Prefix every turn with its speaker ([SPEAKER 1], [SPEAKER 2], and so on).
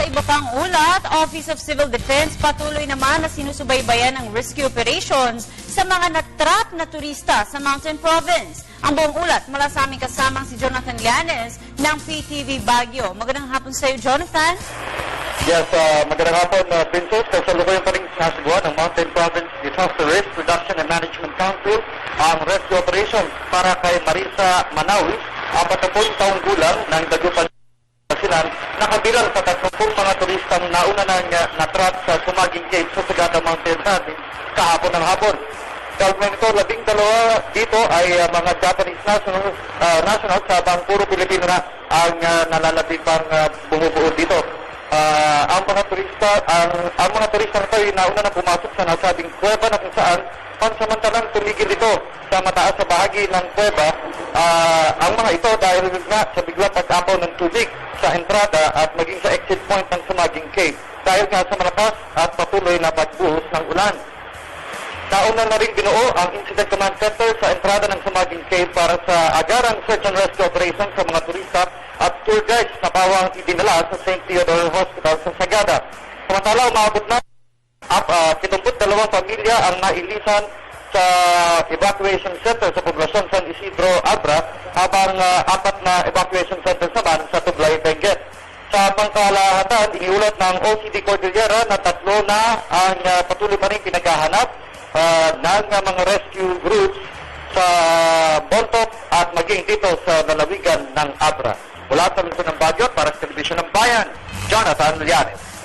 [SPEAKER 1] Sa iba pang ulat, Office of Civil Defense patuloy naman na sinusubaybayan ang rescue operations sa mga natrap na turista sa Mountain Province. Ang buong ulat mula sa aming kasamang si Jonathan Llanes ng PTV Baguio. Magandang hapon sa iyo, Jonathan.
[SPEAKER 2] Yes, magandang hapon, Princess. Kasalukuyan pa rin sinasagawa ng Mountain Province Disaster Risk Reduction and Management Council ang rescue operation para kay Marisa Manawis, 40 taong gulang ng Dagupan Silan, nakabilang sa 30 mga turistang nauna nang natrap sa Sumaging Cave sa Sagada Mountain Province kahapon ng hapon. Kaugnay nito, 12 dito ay mga Japanese nationals habang puro Pilipino na ang nalalabing bumubuo dito. Ang mga turista nito ay nauna na pumasok sa nasabing kuweba na kung saan pansamantalang tumigil ito sa mataas sa bahagi ng kuweba. Ang mga ito dahil nga sa biglang pag-apaw ng tubig sa entrada at maging sa exit point ng Sumaging Cave dahil nga sa malakas at patuloy na pagbuhos ng ulan. Nauna na rin binuo ang Incident Command Center sa entrada ng Sumaging Cave para sa agarang search and rescue operation sa mga turista at tour guides na pawang idinala sa St. Theodore Hospital sa Sagada. Samantala, umabot na 72 pamilya ang nailisan sa evacuation center sa poblasyon San Isidro, Abra, habang 4 na evacuation center naman sa Tublay, Benguet. Sa pangkalahatan, iniulat ng OCD Cordillera na 3 na ang patuloy pa rin pinaghahanap ng mga rescue groups sa Bontoc at maging dito sa lalawigan ng Abra. Mula sa Luzon ng Baguio para sa Telebisyon ng Bayan, Jonathan Llanes.